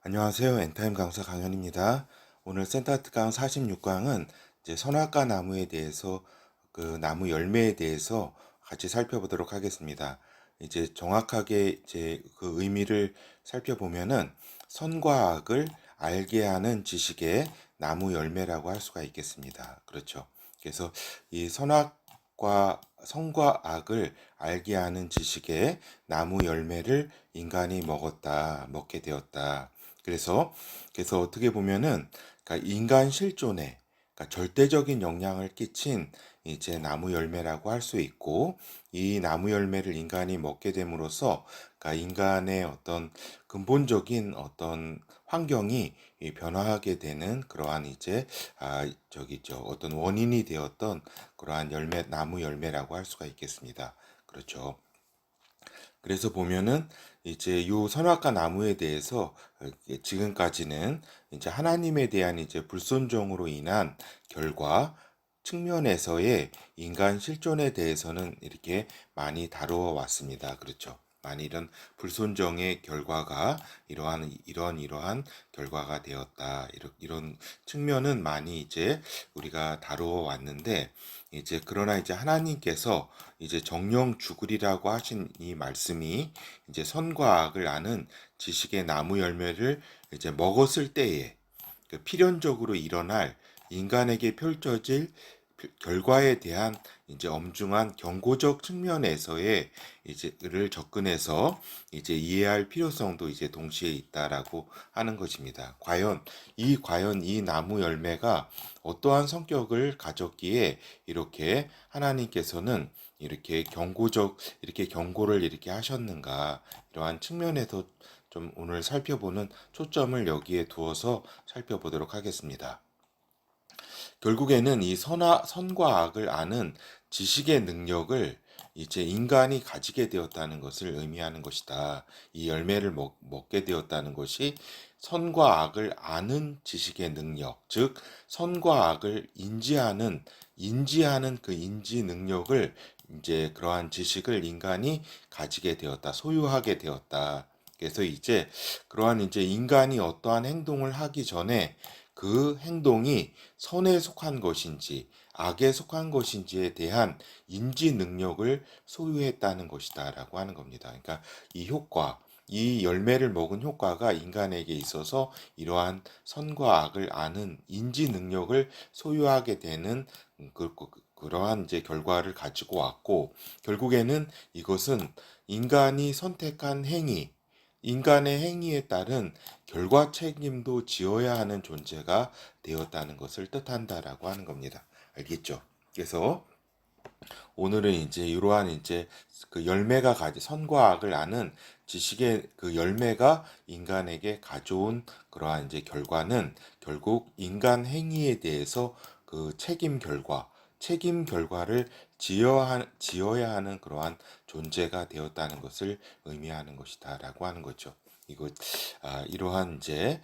안녕하세요. 엔타임 강사 강현입니다. 오늘 센터 특강 46강은 이제 선악과 나무에 대해서 그 나무 열매에 대해서 같이 살펴보도록 하겠습니다. 이제 정확하게 이제 그 의미를 살펴보면은 선과 악을 알게 하는 지식의 나무 열매라고 할 수가 있겠습니다. 그렇죠. 그래서 이 선악과 선과 악을 알게 하는 지식의 나무 열매를 인간이 먹게 되었다. 그래서 어떻게 보면은 그러니까 인간 실존에 그러니까 절대적인 영향을 끼친 이제 나무 열매라고 할 수 있고, 이 나무 열매를 인간이 먹게 됨으로써 그러니까 인간의 어떤 근본적인 어떤 환경이 이 변화하게 되는 그러한 이제 어떤 원인이 되었던 그러한 나무 열매라고 할 수가 있겠습니다. 그렇죠. 그래서 보면은 이제 요 선악과 나무에 대해서 지금까지는 이제 하나님에 대한 이제 불순종으로 인한 결과 측면에서의 인간 실존에 대해서는 이렇게 많이 다루어 왔습니다. 그렇죠. 많이 이런 불순종의 결과가 이러한 결과가 되었다. 이런 측면은 많이 이제 우리가 다루어 왔는데, 이제 그러나 이제 하나님께서 이제 정령 죽으리라고 하신 이 말씀이 이제 선과 악을 아는 지식의 나무 열매를 이제 먹었을 때에 그 필연적으로 일어날 인간에게 펼쳐질 결과에 대한 이제 엄중한 경고적 측면에서의 이제를 접근해서 이제 이해할 필요성도 이제 동시에 있다라고 하는 것입니다. 과연 이 나무 열매가 어떠한 성격을 가졌기에 이렇게 하나님께서는 이렇게 경고를 이렇게 하셨는가, 이러한 측면에서 좀 오늘 살펴보는 초점을 여기에 두어서 살펴보도록 하겠습니다. 결국에는 이 선과 악을 아는 지식의 능력을 이제 인간이 가지게 되었다는 것을 의미하는 것이다. 이 열매를 먹게 되었다는 것이 선과 악을 아는 지식의 능력, 즉 선과 악을 인지하는 그 인지 능력을 이제 그러한 지식을 인간이 가지게 되었다, 소유하게 되었다. 그래서 이제 그러한 이제 인간이 어떠한 행동을 하기 전에 그 행동이 선에 속한 것인지 악에 속한 것인지에 대한 인지 능력을 소유했다는 것이다라고 하는 겁니다. 그러니까 이 열매를 먹은 효과가 인간에게 있어서 이러한 선과 악을 아는 인지 능력을 소유하게 되는 그러한 이제 결과를 가지고 왔고, 결국에는 이것은 인간이 선택한 인간의 행위에 따른 결과 책임도 지어야 하는 존재가 되었다는 것을 뜻한다라고 하는 겁니다. 알겠죠? 그래서 오늘은 이제 이러한 이제 그 열매가 선과 악을 아는 지식의 그 열매가 인간에게 가져온 그러한 이제 결과는 결국 인간 행위에 대해서 그 책임 결과를 지어야 하는 그러한 존재가 되었다는 것을 의미하는 것이다라고 하는 거죠. 이러한 이제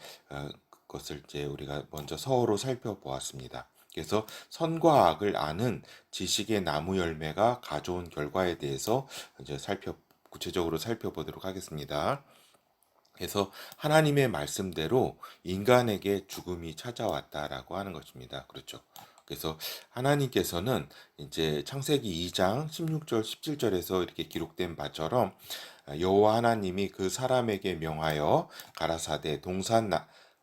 것을 이제 우리가 먼저 서어로 살펴보았습니다. 그래서 선과 악을 아는 지식의 나무 열매가 가져온 결과에 대해서 이제 구체적으로 살펴보도록 하겠습니다. 그래서 하나님의 말씀대로 인간에게 죽음이 찾아왔다라고 하는 것입니다. 그렇죠. 그래서 하나님께서는 이제 창세기 2장 16절 17절에서 이렇게 기록된 바처럼 여호와 하나님이 그 사람에게 명하여 가라사대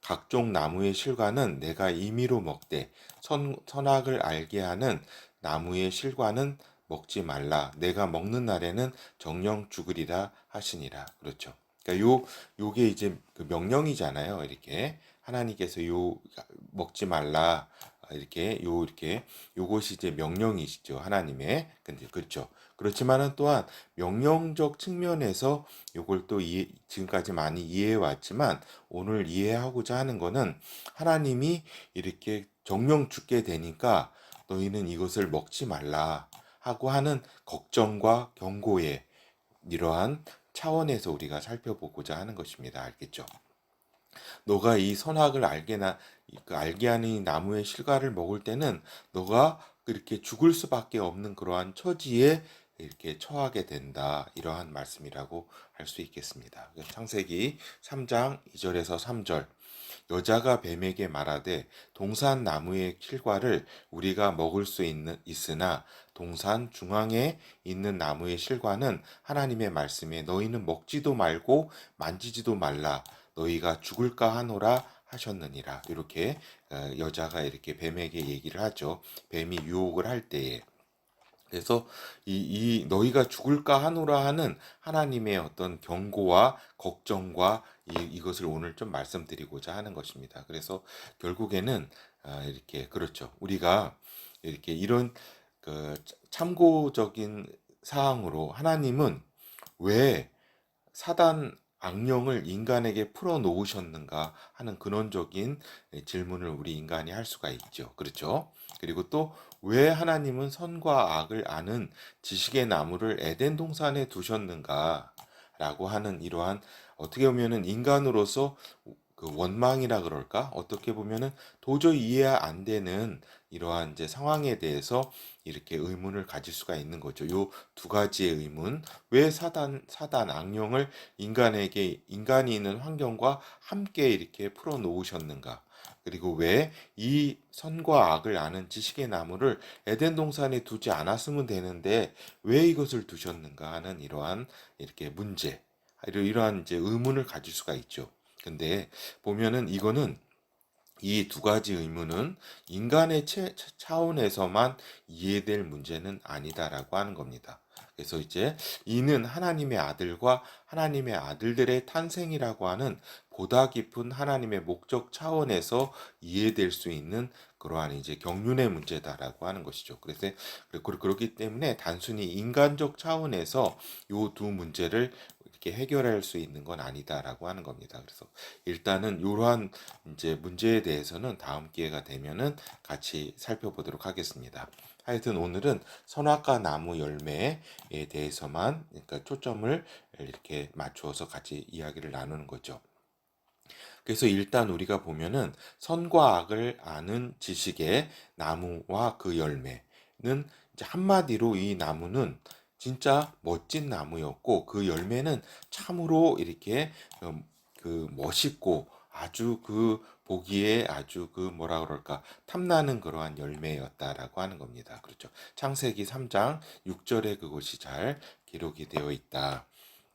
각종 나무의 실과는 내가 임의로 먹되 선악을 알게 하는 나무의 실과는 먹지 말라. 내가 먹는 날에는 정령 죽으리라 하시니라. 그렇죠. 그러니까 요게 이제 그 명령이잖아요. 이렇게 하나님께서 먹지 말라. 이렇게 요것이 이제 명령이시죠. 하나님의. 근데 그렇죠. 그렇지만은 또한 명령적 측면에서 요걸 또 지금까지 많이 이해해 왔지만 오늘 이해하고자 하는 거는 하나님이 이렇게 정령 죽게 되니까 너희는 이것을 먹지 말라 하고 하는 걱정과 경고의 이러한 차원에서 우리가 살펴보고자 하는 것입니다. 알겠죠? 너가 이 선악을 알게 하는 이 나무의 실과를 먹을 때는 너가 그렇게 죽을 수밖에 없는 그러한 처지에 이렇게 처하게 된다. 이러한 말씀이라고 할 수 있겠습니다. 창세기 3장 2절에서 3절. 여자가 뱀에게 말하되 동산 나무의 실과를 우리가 먹을 수 있으나 동산 중앙에 있는 나무의 실과는 하나님의 말씀에 너희는 먹지도 말고 만지지도 말라 너희가 죽을까 하노라 하셨느니라. 이렇게 여자가 이렇게 뱀에게 얘기를 하죠. 뱀이 유혹을 할 때에. 그래서 이 너희가 죽을까 하노라 하는 하나님의 어떤 경고와 걱정과 이것을 오늘 좀 말씀드리고자 하는 것입니다. 그래서 결국에는 이렇게 그렇죠. 우리가 이렇게 이런 그 참고적인 사항으로 하나님은 왜 사단 악령을 인간에게 풀어 놓으셨는가 하는 근원적인 질문을 우리 인간이 할 수가 있죠. 그렇죠? 그리고 또 왜 하나님은 선과 악을 아는 지식의 나무를 에덴 동산에 두셨는가? 라고 하는 이러한 어떻게 보면은 인간으로서 그 원망이라 그럴까? 어떻게 보면은 도저히 이해 안 되는 이러한 이제 상황에 대해서 이렇게 의문을 가질 수가 있는 거죠. 요 두 가지의 의문. 왜 사단 악령을 인간이 있는 환경과 함께 이렇게 풀어 놓으셨는가? 그리고 왜 이 선과 악을 아는 지식의 나무를 에덴 동산에 두지 않았으면 되는데 왜 이것을 두셨는가 하는 이러한 이렇게 문제, 이러한 이제 의문을 가질 수가 있죠. 근데 보면은 이거는 이 두 가지 의문은 인간의 차원에서만 이해될 문제는 아니다라고 하는 겁니다. 그래서 이제 이는 하나님의 아들과 하나님의 아들들의 탄생이라고 하는 보다 깊은 하나님의 목적 차원에서 이해될 수 있는 그러한 이제 경륜의 문제다라고 하는 것이죠. 그래서 그렇기 때문에 단순히 인간적 차원에서 이 두 문제를 이렇게 해결할 수 있는 건 아니다라고 하는 겁니다. 그래서 일단은 이러한 이제 문제에 대해서는 다음 기회가 되면은 같이 살펴보도록 하겠습니다. 하여튼 오늘은 선악과 나무 열매에 대해서만 그러니까 초점을 이렇게 맞추어서 같이 이야기를 나누는 거죠. 그래서 일단 우리가 보면은 선과 악을 아는 지식의 나무와 그 열매는 이제 한마디로 이 나무는 진짜 멋진 나무였고 그 열매는 참으로 이렇게 그 멋있고 아주 그 보기에 아주 그 뭐라 그럴까 탐나는 그러한 열매였다라고 하는 겁니다. 그렇죠. 창세기 3장 6절에 그것이 잘 기록이 되어 있다.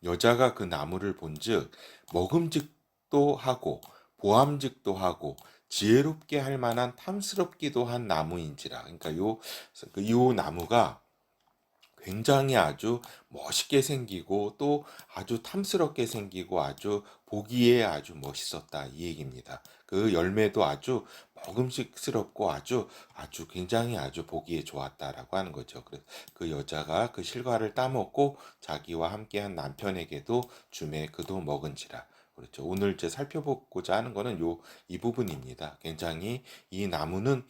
여자가 그 나무를 본즉 먹음직도 하고 보암직도 하고 지혜롭게 할 만한 탐스럽기도 한 나무인지라. 그러니까 요 나무가 굉장히 아주 멋있게 생기고 또 아주 탐스럽게 생기고 아주 보기에 아주 멋있었다 이 얘기입니다. 그 열매도 아주 먹음직스럽고 아주 굉장히 아주 보기에 좋았다라고 하는 거죠. 그래서 그 여자가 그 실과를 따먹고 자기와 함께한 남편에게도 주매 그도 먹은지라. 그렇죠. 오늘 이제 살펴보고자 하는 거는 이 부분입니다. 굉장히 이 나무는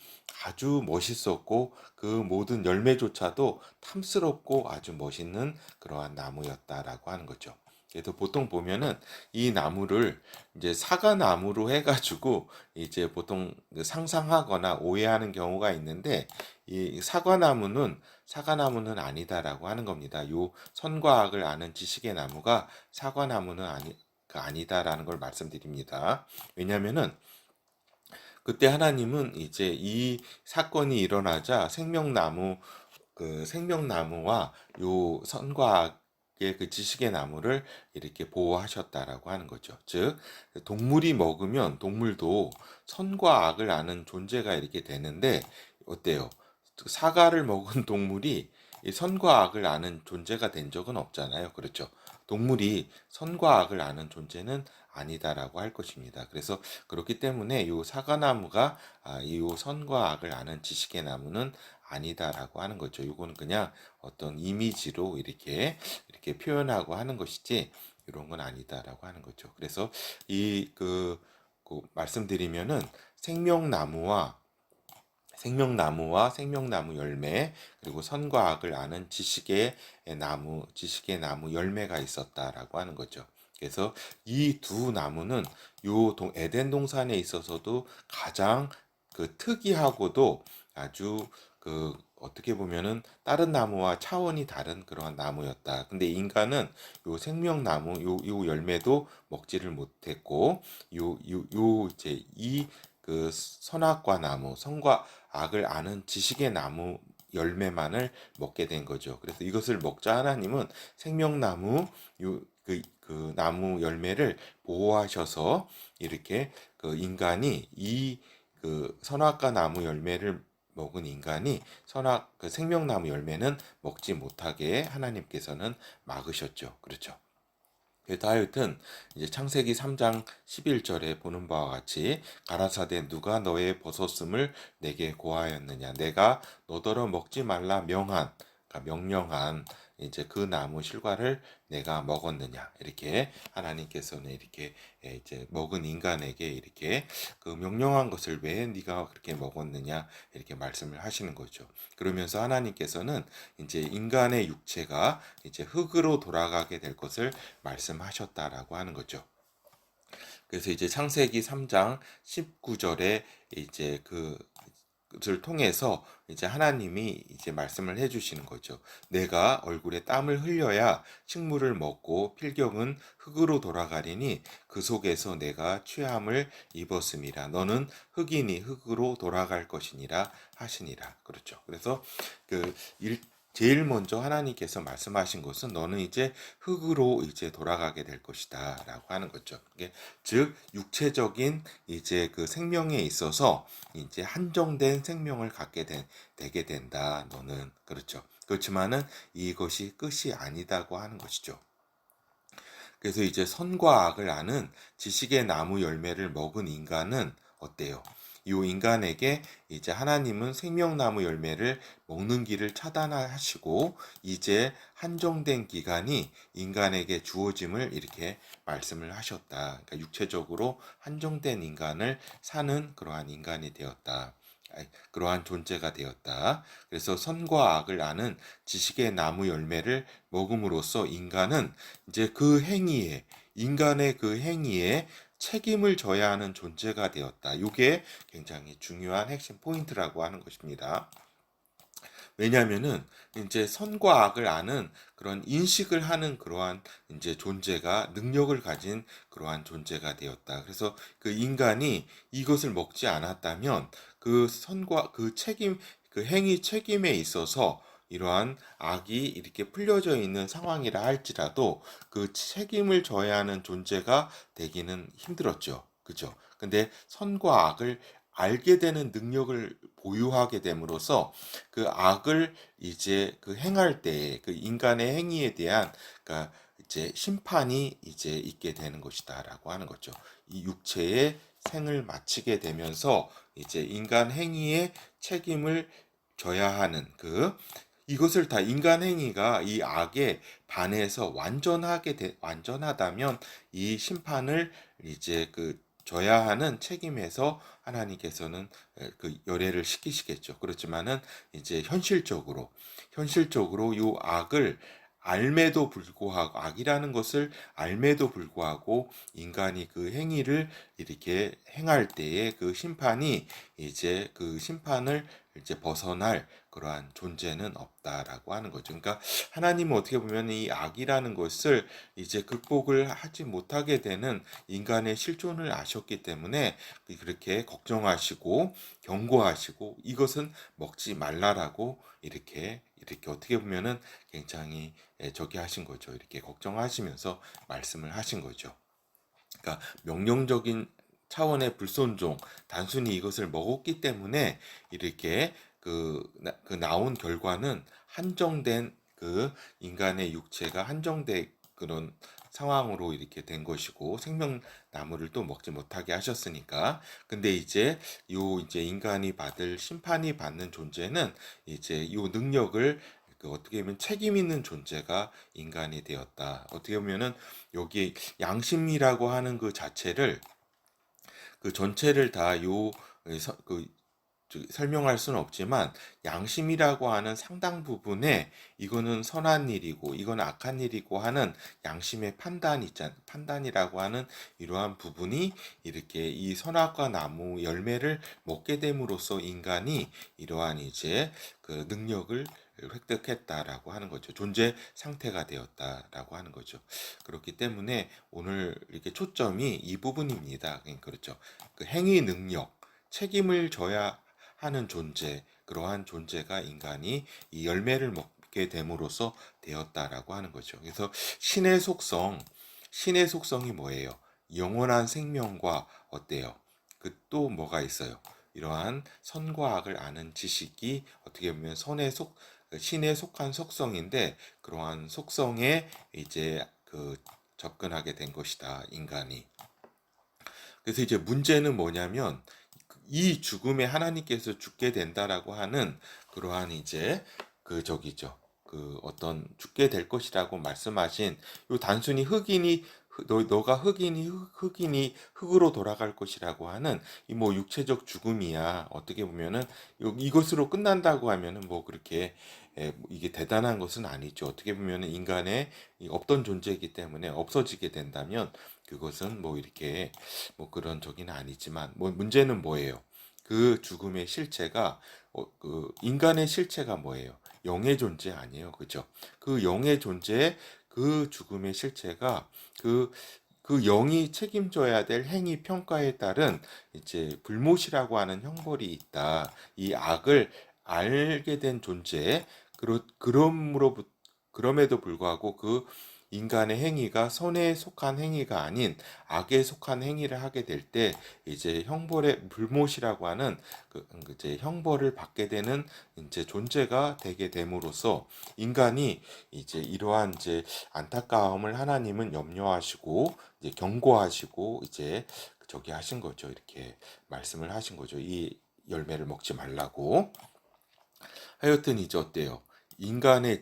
아주 멋있었고 그 모든 열매조차도 탐스럽고 아주 멋있는 그러한 나무였다라고 하는 거죠. 그래서 보통 보면은 이 나무를 이제 사과나무로 해가지고 이제 보통 상상하거나 오해하는 경우가 있는데 이 사과나무는 아니다라고 하는 겁니다. 요 선과 악을 아는 지식의 나무가 사과나무는 아니다라는 걸 말씀드립니다. 왜냐면은 그때 하나님은 이제 이 사건이 일어나자 생명나무와 요 선과 악의 그 지식의 나무를 이렇게 보호하셨다라고 하는 거죠. 즉 동물이 먹으면 동물도 선과 악을 아는 존재가 이렇게 되는데 어때요? 사과를 먹은 동물이 이 선과 악을 아는 존재가 된 적은 없잖아요. 그렇죠? 동물이 선과 악을 아는 존재는 아니다라고 할 것입니다. 그래서 그렇기 때문에 이 사과나무가 이 선과 악을 아는 지식의 나무는 아니다라고 하는 거죠. 이거는 그냥 어떤 이미지로 이렇게 표현하고 하는 것이지 이런 건 아니다라고 하는 거죠. 그래서 그 말씀드리면은 생명나무와 생명나무 열매, 그리고 선과 악을 아는 지식의 나무 열매가 있었다라고 하는 거죠. 그래서 이 두 나무는 에덴 동산에 있어서도 가장 그 특이하고도 아주 그 어떻게 보면은 다른 나무와 차원이 다른 그러한 나무였다. 근데 인간은 요 생명나무 요 열매도 먹지를 못했고 요 이제 이 그 선악과 나무 선과 악을 아는 지식의 나무 열매만을 먹게 된 거죠. 그래서 이것을 먹자 하나님은 생명나무 그 나무 열매를 보호하셔서 이렇게 그 인간이 이 그 선악과 나무 열매를 먹은 인간이 선악 그 생명나무 열매는 먹지 못하게 하나님께서는 막으셨죠. 그렇죠. 그래서 하여튼 이제 창세기 3장 11절에 보는 바와 같이 가라사대 누가 너의 벗었음을 내게 고하였느냐 내가 너더러 먹지 말라 명한 그러니까 명령한 이제 그 나무 실과를 내가 먹었느냐 이렇게 하나님께서는 이렇게 이제 먹은 인간에게 이렇게 그 명령한 것을 왜 네가 그렇게 먹었느냐 이렇게 말씀을 하시는 거죠. 그러면서 하나님께서는 이제 인간의 육체가 이제 흙으로 돌아가게 될 것을 말씀하셨다라고 하는 거죠. 그래서 이제 창세기 3장 19절에 이제 그것을 통해서 이제 하나님이 이제 말씀을 해주시는 거죠. 내가 얼굴에 땀을 흘려야 식물을 먹고 필경은 흙으로 돌아가리니 그 속에서 내가 취함을 입었음이라. 너는 흙이니 흙으로 돌아갈 것이니라 하시니라. 그렇죠. 그래서 그 제일 먼저 하나님께서 말씀하신 것은 너는 이제 흙으로 이제 돌아가게 될 것이다라고 하는 거죠. 즉 육체적인 이제 그 생명에 있어서 이제 한정된 생명을 되게 된다. 너는 그렇죠. 그렇지만은 이것이 끝이 아니다고 하는 것이죠. 그래서 이제 선과 악을 아는 지식의 나무 열매를 먹은 인간은 어때요? 이 인간에게 이제 하나님은 생명나무 열매를 먹는 길을 차단하시고 이제 한정된 기간이 인간에게 주어짐을 이렇게 말씀을 하셨다. 그러니까 육체적으로 한정된 인간을 사는 그러한 인간이 되었다. 그러한 존재가 되었다. 그래서 선과 악을 아는 지식의 나무 열매를 먹음으로써 인간은 이제 인간의 그 행위에 책임을 져야 하는 존재가 되었다. 이게 굉장히 중요한 핵심 포인트라고 하는 것입니다. 왜냐하면은 이제 선과 악을 아는 그런 인식을 하는 그러한 이제 존재가 능력을 가진 그러한 존재가 되었다. 그래서 그 인간이 이것을 먹지 않았다면 그 선과 그 책임, 그 행위 책임에 있어서 이러한 악이 이렇게 풀려져 있는 상황이라 할지라도 그 책임을 져야 하는 존재가 되기는 힘들었죠. 그죠? 근데 선과 악을 알게 되는 능력을 보유하게 됨으로써 그 악을 이제 그 행할 때 그 인간의 행위에 대한 그러니까 이제 심판이 이제 있게 되는 것이다라고 하는 거죠. 이 육체의 생을 마치게 되면서 이제 인간 행위의 책임을 져야 하는 이것을 다 인간 행위가 이 악에 반해서 완전하다면 이 심판을 이제 져야 하는 책임에서 하나님께서는 그 열애를 시키시겠죠. 그렇지만은 이제 현실적으로 이 악을 알매도 불구하고 악이라는 것을 알매도 불구하고 인간이 그 행위를 이렇게 행할 때에 그 심판이 이제 그 심판을 이제 벗어날 그러한 존재는 없다라고 하는 거죠. 그러니까 하나님은 어떻게 보면 이 악이라는 것을 이제 극복을 하지 못하게 되는 인간의 실존을 아셨기 때문에 그렇게 걱정하시고 경고하시고 이것은 먹지 말라라고 이렇게 어떻게 보면은 굉장히 저기 하신 거죠. 이렇게 걱정하시면서 말씀을 하신 거죠. 그러니까 명령적인 차원의 불순종, 단순히 이것을 먹었기 때문에 이렇게 그 나온 결과는 한정된 그 인간의 육체가 한정된 그런 상황으로 이렇게 된 것이고 생명나무를 또 먹지 못하게 하셨으니까 근데 이제 인간이 받을 심판이 받는 존재는 이제 요 능력을 어떻게 보면 책임 있는 존재가 인간이 되었다. 어떻게 보면은 여기 양심이라고 하는 그 자체를 그 전체를 다요 설명할 수는 없지만 양심이라고 하는 상당 부분에 이거는 선한 일이고 이거는 악한 일이고 하는 양심의 판단이라고 하는 이러한 부분이 이렇게 이 선악과 나무 열매를 먹게 됨으로써 인간이 이러한 이제 그 능력을 획득했다라고 하는 거죠. 존재 상태가 되었다라고 하는 거죠. 그렇기 때문에 오늘 이렇게 초점이 이 부분입니다. 그렇죠. 그 행위 능력, 책임을 져야 하는 존재, 그러한 존재가 인간이 이 열매를 먹게 됨으로써 되었다라고 하는 거죠. 그래서 신의 속성이 뭐예요? 영원한 생명과 어때요? 그 또 뭐가 있어요? 이러한 선과 악을 아는 지식이 어떻게 보면 신에 속한 속성인데 그러한 속성에 이제 그 접근하게 된 것이다, 인간이. 그래서 이제 문제는 뭐냐면 이 죽음에 하나님께서 죽게 된다라고 하는 그러한 이제 그 저기죠. 그 어떤 죽게 될 것이라고 말씀하신 요 단순히 너가 흑인이 흑으로 돌아갈 것이라고 하는 이 뭐 육체적 죽음이야. 어떻게 보면은 이것으로 끝난다고 하면은 뭐 그렇게 이게 대단한 것은 아니죠. 어떻게 보면은 인간의 없던 존재이기 때문에 없어지게 된다면 그것은 뭐 이렇게 뭐 그런 적이는 아니지만 뭐 문제는 뭐예요? 그 죽음의 실체가 그 인간의 실체가 뭐예요? 영의 존재 아니에요, 그죠? 그 영의 존재의 그 죽음의 실체가 그 그 영이 책임져야 될 행위 평가에 따른 이제 불못이라고 하는 형벌이 있다. 이 악을 알게 된 존재, 그럼에도 불구하고 그 인간의 행위가 선에 속한 행위가 아닌 악에 속한 행위를 하게 될 때 이제 형벌의 불못이라고 하는 이제 형벌을 받게 되는 이제 존재가 되게 됨으로써 인간이 이제 이러한 이제 안타까움을 하나님은 염려하시고 이제 경고하시고 이제 저기 하신 거죠. 이렇게 말씀을 하신 거죠. 이 열매를 먹지 말라고. 하여튼 이제 어때요? 인간의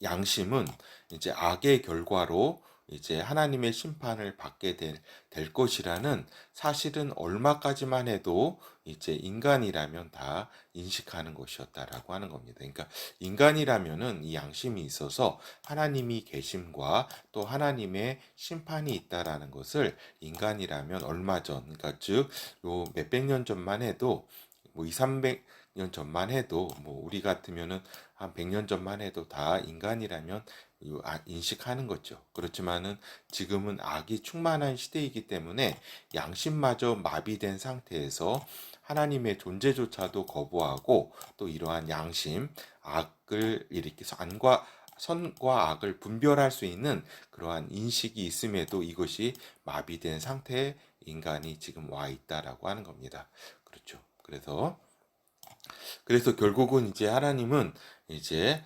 양심은 이제 악의 결과로 이제 하나님의 심판을 받게 될 것이라는 사실은 얼마까지만 해도 이제 인간이라면 다 인식하는 것이었다라고 하는 겁니다. 그러니까 인간이라면은 이 양심이 있어서 하나님이 계심과 또 하나님의 심판이 있다라는 것을 인간이라면 얼마 전, 그러니까 즉 요 몇백 년 전만 해도 뭐 2, 300년 전만 해도 뭐 우리 같으면은 한 100년 전만 해도 다 인간이라면 인식하는 거죠. 그렇지만은 지금은 악이 충만한 시대이기 때문에 양심마저 마비된 상태에서 하나님의 존재조차도 거부하고 또 이러한 양심, 악을 이렇게 선과 악을 분별할 수 있는 그러한 인식이 있음에도 이것이 마비된 상태에 인간이 지금 와 있다라고 하는 겁니다. 그렇죠. 그래서 결국은 이제 하나님은 이제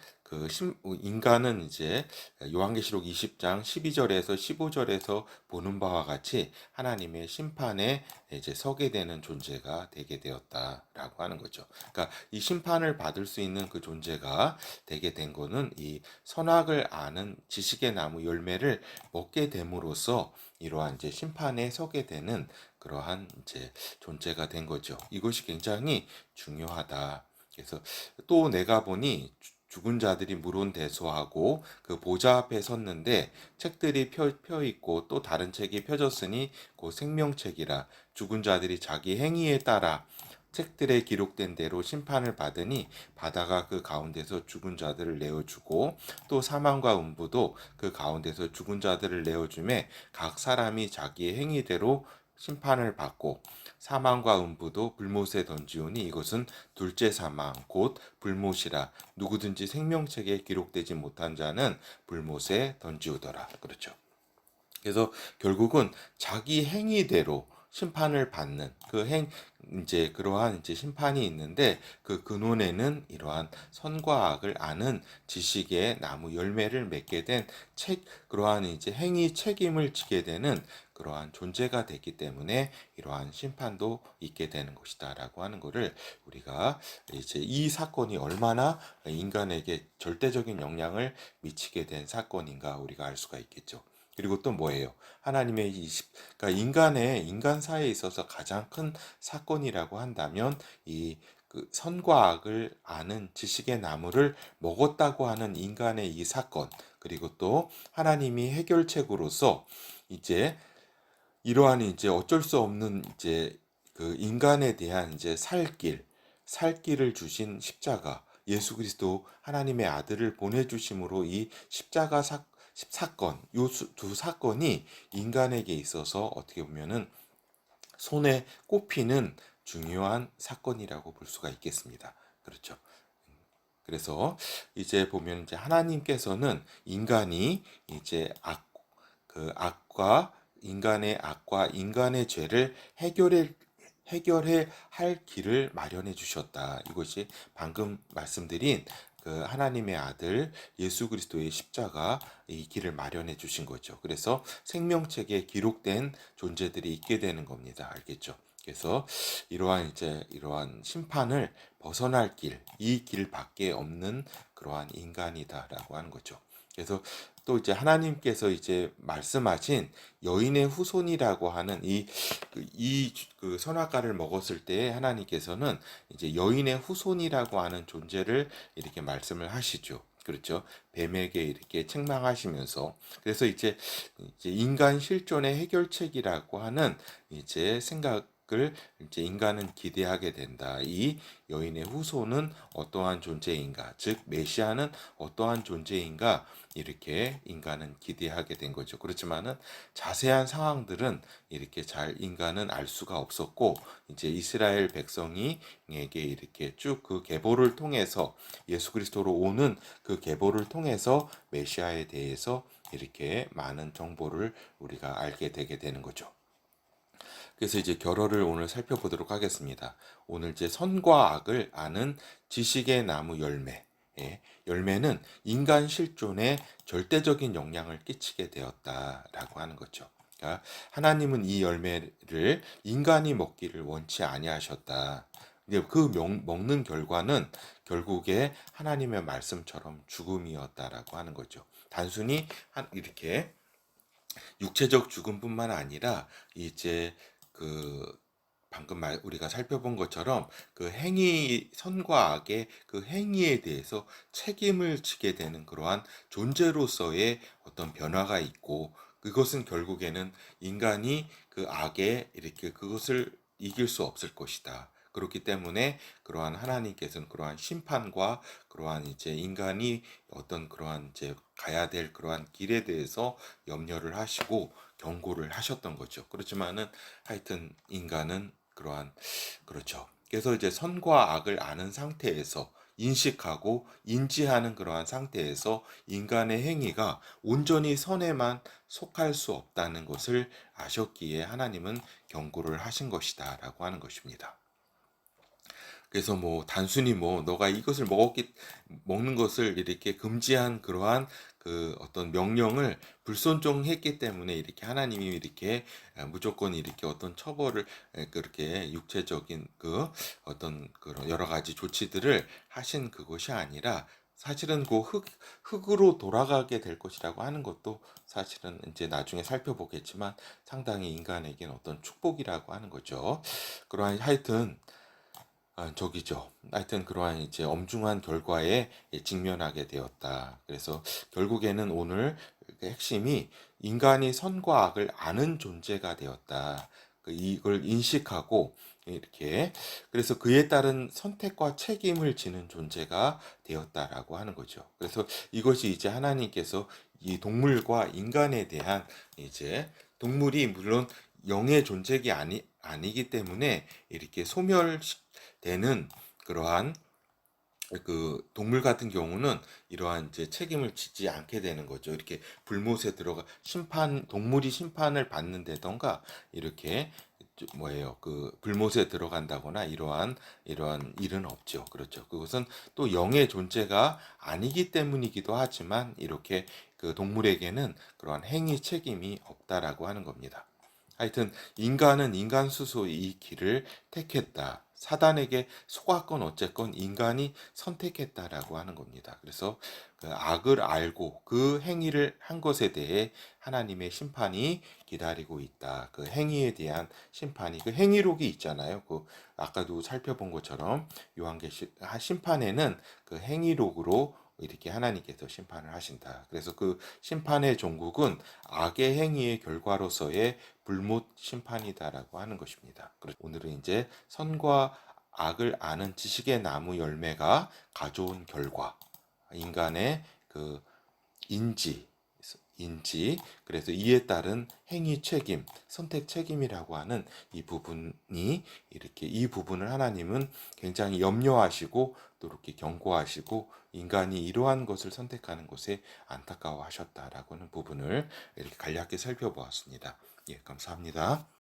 인간은 이제 요한계시록 20장 12절에서 15절에서 보는 바와 같이 하나님의 심판에 이제 서게 되는 존재가 되게 되었다라고 하는 거죠. 그러니까 이 심판을 받을 수 있는 그 존재가 되게 된 거는 이 선악을 아는 지식의 나무 열매를 먹게 됨으로써 이러한 이제 심판에 서게 되는 그러한 이제 존재가 된 거죠. 이것이 굉장히 중요하다. 그래서 또 내가 보니 죽은 자들이 물론대소하고 그 보좌 앞에 섰는데 책들이 펴 있고 또 다른 책이 펴졌으니 그 생명책이라 죽은 자들이 자기 행위에 따라 책들에 기록된 대로 심판을 받으니 바다가 그 가운데서 죽은 자들을 내어주고 또 사망과 음부도 그 가운데서 죽은 자들을 내어주매 각 사람이 자기의 행위대로 심판을 받고 사망과 음부도 불못에 던지오니 이것은 둘째 사망 곧 불못이라 누구든지 생명책에 기록되지 못한 자는 불못에 던지우더라. 그렇죠. 그래서 결국은 자기 행위대로 심판을 받는 이제 그러한 이제 심판이 있는데 그 근원에는 이러한 선과 악을 아는 지식의 나무 열매를 맺게 된 그러한 이제 행위 책임을 지게 되는 그러한 존재가 됐기 때문에 이러한 심판도 있게 되는 것이다라고 하는 것을 우리가 이제 이 사건이 얼마나 인간에게 절대적인 영향을 미치게 된 사건인가 우리가 알 수가 있겠죠. 그리고 또 뭐예요? 하나님의 그러니까 인간사에 있어서 가장 큰 사건이라고 한다면 이 그 선과 악을 아는 지식의 나무를 먹었다고 하는 인간의 이 사건, 그리고 또 하나님이 해결책으로서 이제 이러한 이제 어쩔 수 없는 이제 그 인간에 대한 이제 살 길을 주신 십자가, 예수 그리스도 하나님의 아들을 보내주심으로 이 십자가 사건, 요 두 사건이 인간에게 있어서 어떻게 보면은 손에 꼽히는 중요한 사건이라고 볼 수가 있겠습니다. 그렇죠. 그래서 이제 보면 이제 하나님께서는 인간이 이제 악과 인간의 죄를 해결해 할 길을 마련해 주셨다. 이것이 방금 말씀드린 그 하나님의 아들 예수 그리스도의 십자가 이 길을 마련해 주신 거죠. 그래서 생명책에 기록된 존재들이 있게 되는 겁니다. 알겠죠? 그래서 이러한 심판을 벗어날 길, 이 길밖에 없는 그러한 인간이다라고 하는 거죠. 그래서 또 이제 하나님께서 이제 말씀하신 여인의 후손이라고 하는 그 선악과를 먹었을 때 하나님께서는 이제 여인의 후손이라고 하는 존재를 이렇게 말씀을 하시죠. 그렇죠. 뱀에게 이렇게 책망하시면서 그래서 이제 인간 실존의 해결책이라고 하는 이제 생각을 이제 인간은 기대하게 된다. 이 여인의 후손은 어떠한 존재인가? 즉 메시아는 어떠한 존재인가? 이렇게 인간은 기대하게 된 거죠. 그렇지만은 자세한 상황들은 이렇게 잘 인간은 알 수가 없었고 이제 이스라엘 백성이에게 이렇게 쭉 그 계보를 통해서 예수 그리스도로 오는 그 계보를 통해서 메시아에 대해서 이렇게 많은 정보를 우리가 알게 되게 되는 거죠. 그래서 이제 결어를 오늘 살펴보도록 하겠습니다. 오늘 이제 선과 악을 아는 지식의 나무 열매. 예, 열매는 인간 실존에 절대적인 영향을 끼치게 되었다라고 하는 거죠. 그러니까 하나님은 이 열매를 인간이 먹기를 원치 아니하셨다. 근데 그 먹는 결과는 결국에 하나님의 말씀처럼 죽음이었다라고 하는 거죠. 단순히 이렇게 육체적 죽음뿐만 아니라 이제 그 방금 우리가 살펴본 것처럼 그 선과 악의 그 행위에 대해서 책임을 지게 되는 그러한 존재로서의 어떤 변화가 있고 그것은 결국에는 인간이 그 악에 이렇게 그것을 이길 수 없을 것이다. 그렇기 때문에 그러한 하나님께서는 그러한 심판과 그러한 이제 인간이 어떤 그러한 이제 가야 될 그러한 길에 대해서 염려를 하시고 경고를 하셨던 거죠. 그렇지만은 하여튼 인간은 그렇죠. 그래서 이제 선과 악을 아는 상태에서 인식하고 인지하는 그러한 상태에서 인간의 행위가 온전히 선에만 속할 수 없다는 것을 아셨기에 하나님은 경고를 하신 것이다라고 하는 것입니다. 그래서 뭐 단순히 뭐 너가 이것을 먹는 것을 이렇게 금지한 그러한 그 어떤 명령을 불순종했기 때문에 이렇게 하나님이 이렇게 무조건 이렇게 어떤 처벌을 그렇게 육체적인 그 어떤 그런 여러 가지 조치들을 하신 그것이 아니라 사실은 그 흙으로 돌아가게 될 것이라고 하는 것도 사실은 이제 나중에 살펴보겠지만 상당히 인간에게는 어떤 축복이라고 하는 거죠. 그러한 하여튼 저기죠. 하여튼 그러한 이제 엄중한 결과에 직면하게 되었다. 그래서 결국에는 오늘 그 핵심이 인간이 선과 악을 아는 존재가 되었다. 이걸 인식하고 이렇게 그래서 그에 따른 선택과 책임을 지는 존재가 되었다라고 하는 거죠. 그래서 이것이 이제 하나님께서 이 동물과 인간에 대한 이제 동물이 물론 영의 존재가 아니기 때문에 이렇게 소멸되는 그러한 그 동물 같은 경우는 이러한 이제 책임을 지지 않게 되는 거죠. 이렇게 불못에 들어가 동물이 심판을 받는다던가 이렇게 뭐예요? 그 불못에 들어간다거나 이러한 일은 없죠. 그렇죠. 그것은 또 영의 존재가 아니기 때문이기도 하지만 이렇게 그 동물에게는 그러한 행위 책임이 없다라고 하는 겁니다. 하여튼 인간은 인간 스스로 이 길을 택했다. 사단에게 속았건 어쨌건 인간이 선택했다라고 하는 겁니다. 그래서 그 악을 알고 그 행위를 한 것에 대해 하나님의 심판이 기다리고 있다. 그 행위에 대한 심판이, 그 행위록이 있잖아요. 그 아까도 살펴본 것처럼 요한계시 심판에는 그 행위록으로 이렇게 하나님께서 심판을 하신다. 그래서 그 심판의 종국은 악의 행위의 결과로서의 불못 심판이다라고 하는 것입니다. 오늘은 이제 선과 악을 아는 지식의 나무 열매가 가져온 결과, 인간의 그 인지, 그래서 이에 따른 행위 책임, 선택 책임이라고 하는 이 부분이 이렇게 이 부분을 하나님은 굉장히 염려하시고 또 이렇게 경고하시고 인간이 이러한 것을 선택하는 것에 안타까워하셨다라고 하는 부분을 이렇게 간략하게 살펴보았습니다. 예, 감사합니다.